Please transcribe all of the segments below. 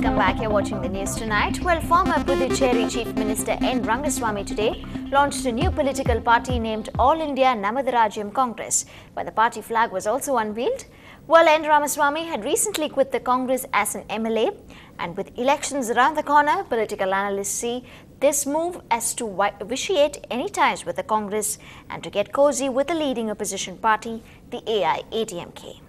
welcome back. You're watching the news tonight. Well, former Puducherry Chief Minister N. Rangaswamy today launched a new political party named All India Namadharajyam Congress, where the party flag was also unveiled. Well, N. Ramaswamy had recently quit the Congress as an MLA, and with elections around the corner, political analysts see this move as to vitiate any ties with the Congress and to get cozy with the leading opposition party, the AIADMK.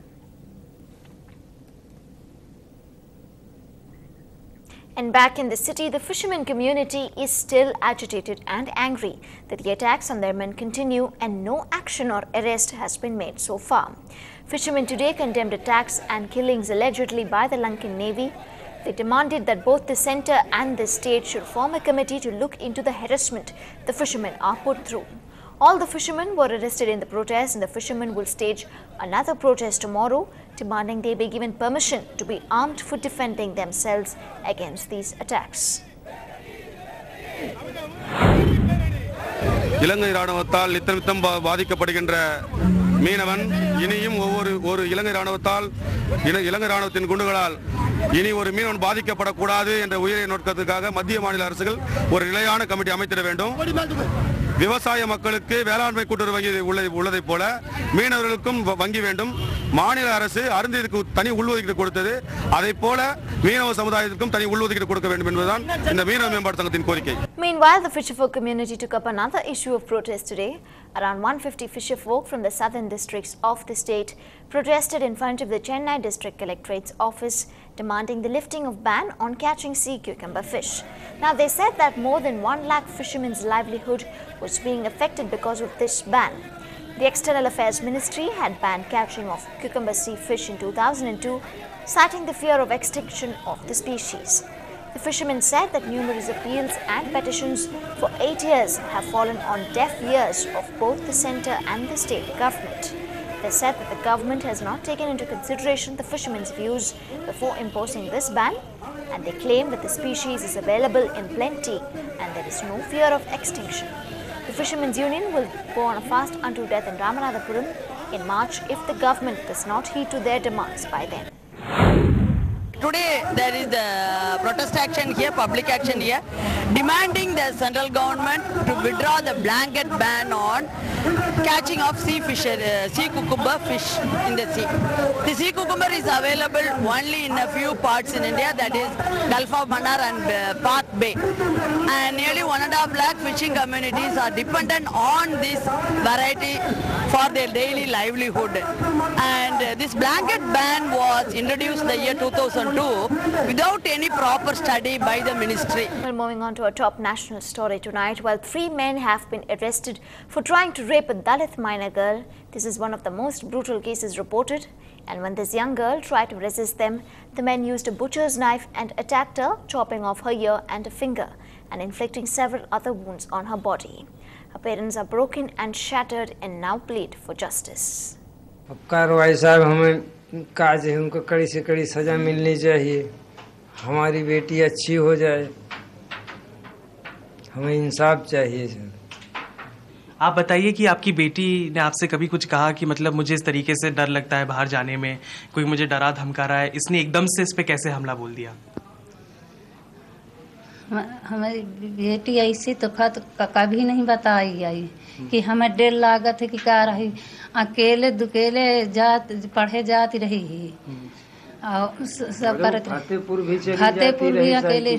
And back in the city, the fishermen community is still agitated and angry that the attacks on their men continue and no action or arrest has been made so far. Fishermen today condemned attacks and killings allegedly by the Lankan Navy. They demanded that both the centre and the state should form a committee to look into the harassment the fishermen are put through. All the fishermen were arrested in the protest, and the fishermen will stage another protest tomorrow, demanding they be given permission to be armed for defending themselves against these attacks. இலங்கை ராணுவத்தால் நித்தம் பாதிக்கப்படுகின்ற மீனவன் இனியும் ஒவ்வொரு இலங்கை ராணுவத்தால் இலங்கை ராணுவத்தின் குண்டுகளால் இனி ஒரு மீனவன் பாதிக்கப்படக்கூடாது என்ற உயரிய நோக்கத்துக்காக மத்திய மாநில அரசுகள் ஒரு நிலையான கமிட்டி அமைத்திட வேண்டும். விவசாய மக்களுக்கு வேளாண்மை கூட்டுறவு வங்கி உள்ளதைப் போல மீனவர்களுக்கும் வங்கி வேண்டும். மாநில அரசு அருந்திற்கு தனி உள்ஒதுக்கீடு கொடுத்தது, அதைப் போல மீனவ சமுதாயத்திற்கும் தனி உள்ஒதுக்கீடு கொடுக்க வேண்டும் என்பதுதான் இந்த மீனவ மேம்பாட்டு சங்கத்தின் கோரிக்கை. Meanwhile, the fisherfolk community took up another issue of protest today. Around 150 fisherfolk from the southern districts of the state protested in front of the Chennai District Collectorate's office, demanding the lifting of ban on catching sea cucumber fish. Now, they said that more than 1 lakh fishermen's livelihood was being affected because of this ban. The External Affairs Ministry had banned catching of cucumber sea fish in 2002, citing the fear of extinction of the species. The fishermen said that numerous appeals and petitions for 8 years have fallen on deaf ears of both the centre and the state government. They said that the government has not taken into consideration the fishermen's views before imposing this ban, and they claim that the species is available in plenty and there is no fear of extinction. The Fishermen's Union will go on a fast unto death in Ramanathapuram in March if the government does not heed to their demands by then. Today there is the protest action here, public action here, demanding the central government to withdraw the blanket ban on catching of sea cucumber fish in the sea. The sea cucumber is available only in a few parts in India, that is Gulf of Mannar and Park Bay. And nearly 1.5 lakh fishing communities are dependent on this variety for their daily livelihood. And this blanket ban was introduced the year 2002 without any proper study by the ministry. Well, moving on to a top national story tonight. While 3 men have been arrested for trying to rape a Dalit minor girl, this is one of the most brutal cases reported. And when this young girl tried to resist them, the men used a butcher's knife and attacked her, chopping off her ear and a finger and inflicting several other wounds on her body. Her parents are broken and shattered and now plead for justice. अब कार्रवाई साहब हमें काज है, उनको कड़ी से कड़ी सजा मिलनी चाहिए, हमारी बेटी अच्छी हो जाए, हमें इंसाफ चाहिए सर। आप बताइए कि आपकी बेटी ने आपसे कभी कुछ कहा कि मतलब मुझे इस तरीके से डर लगता है बाहर जाने में, कोई मुझे डरा धमका रहा है, इसने एकदम से इस पे कैसे हमला बोल दिया? हमारी बेटी ऐसी तो कभी नहीं बताई आई कि हमें डर लागत है कि क्या रही, अकेले दुकेले पढ़े जाती रही और सब फतेहपुर भी अकेले.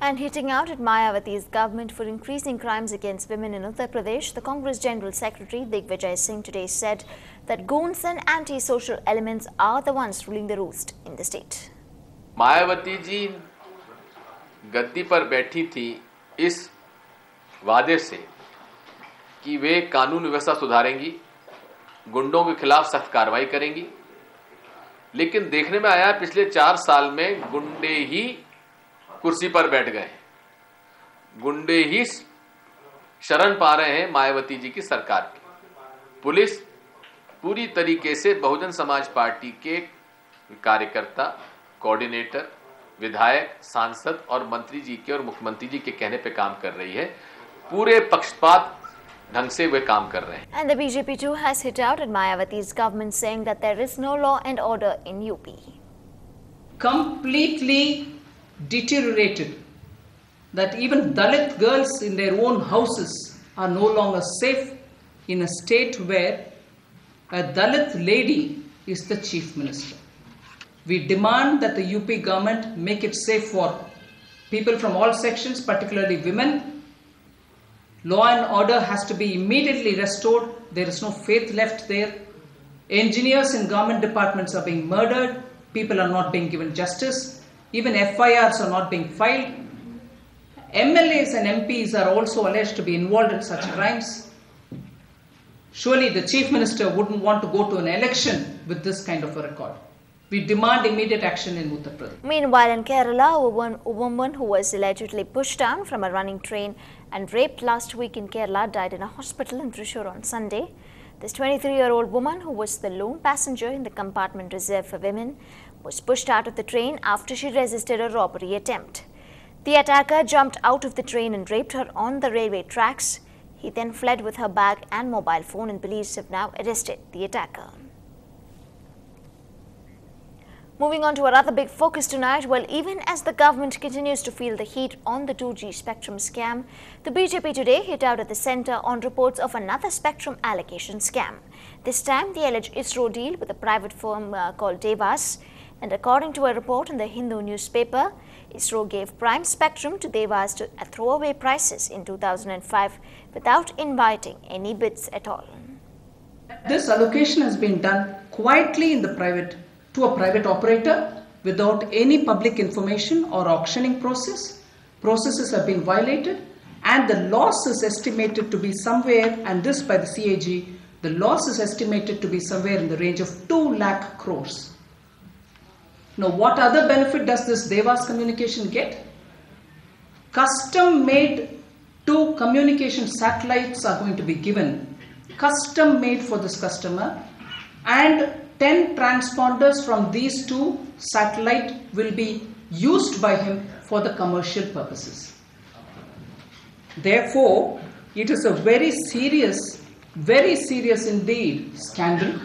And hitting out at Mayawati's government for increasing crimes against women in Uttar Pradesh, the Congress General Secretary Digvijay Singh today said that goons and anti-social elements are the ones ruling the roost in the state. Mayawati ji गद्दी पर बैठी थी इस वादे से कि वे कानून व्यवस्था सुधारेंगी, गुंडों के खिलाफ सख्त कार्रवाई करेंगी, लेकिन देखने में आया पिछले 4 साल में गुंडे ही कुर्सी पर बैठ गए, गुंडे ही शरण पा रहे हैं मायावती जी की सरकार की। पुलिस पूरी तरीके से बहुजन समाज पार्टी के कार्यकर्ता, कोऑर्डिनेटर, विधायक, सांसद और मंत्री जी के और मुख्यमंत्री जी के कहने पे काम कर रही है, पूरे पक्षपात ढंग से वे काम कर रहे हैं. And the BJP too has hit out at Mayawati's government, saying that there is no law and order in UP. completely deteriorated, that even Dalit girls in their own houses are no longer safe in a state where a Dalit lady is the chief minister. We demand that the UP government make it safe for people from all sections, particularly women. Law and order has to be immediately restored. There is no faith left there. Engineers in government departments are being murdered. People are not being given justice. Even FIRs are not being filed. MLAs and MPs are also alleged to be involved in such crimes. Surely the Chief Minister wouldn't want to go to an election with this kind of a record. We demand immediate action in Uttar Pradesh. Meanwhile, in Kerala, a woman who was allegedly pushed down from a running train and raped last week in Kerala died in a hospital in Thrissur on Sunday. This 23-year-old woman, who was the lone passenger in the compartment reserved for women, was pushed out of the train after she resisted a robbery attempt. The attacker jumped out of the train and raped her on the railway tracks. He then fled with her bag and mobile phone, and police have now arrested the attacker. Moving on to another big focus tonight, well, even as the government continues to feel the heat on the 2G spectrum scam, the BJP today hit out at the centre on reports of another spectrum allocation scam. This time, the alleged ISRO deal with a private firm called Devas. And according to a report in the Hindu newspaper, ISRO gave prime spectrum to Devas to throwaway prices in 2005 without inviting any bids at all. This allocation has been done quietly in the private to a private operator without any public information or auctioning process. Processes have been violated, and the loss is estimated to be somewhere, and this by the CAG, the loss is estimated to be somewhere in the range of 2 lakh crores. Now, what other benefit does this Devas communication get? Custom made 2 communication satellites are going to be given, custom made for this customer, and 10 transponders from these 2 satellites will be used by him for the commercial purposes. Therefore, it is a very serious indeed scandal.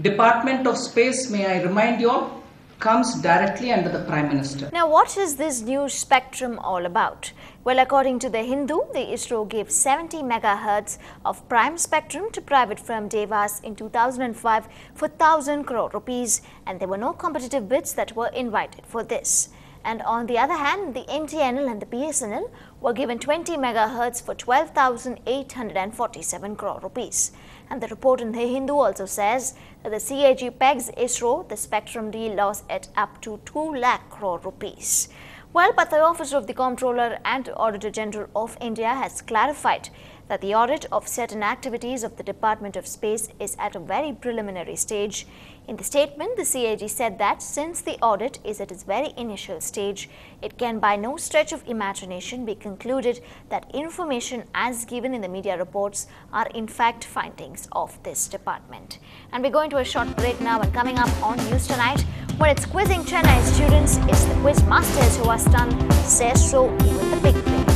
Department of Space, may I remind you all, comes directly under the Prime Minister. Now, what is this new spectrum all about? Well, according to the Hindu, the ISRO gave 70 megahertz of prime spectrum to private firm Devas in 2005 for 1,000 crore rupees, and there were no competitive bids that were invited for this. And on the other hand, the MTNL and the BSNL were given 20 megahertz for 12,847 crore rupees. And the report in the Hindu also says that the CAG pegs ISRO the spectrum deal loss at up to 2 lakh crore rupees. Well, but the Office of the Comptroller and Auditor General of India has clarified that the audit of certain activities of the Department of Space is at a very preliminary stage. In the statement, the CAG said that since the audit is at its very initial stage, it can by no stretch of imagination be concluded that information as given in the media reports are in fact findings of this department. And we're going to a short break now, and coming up on News Tonight, when it's quizzing Chennai students, it's the quiz masters who are stunned, says so even the big players.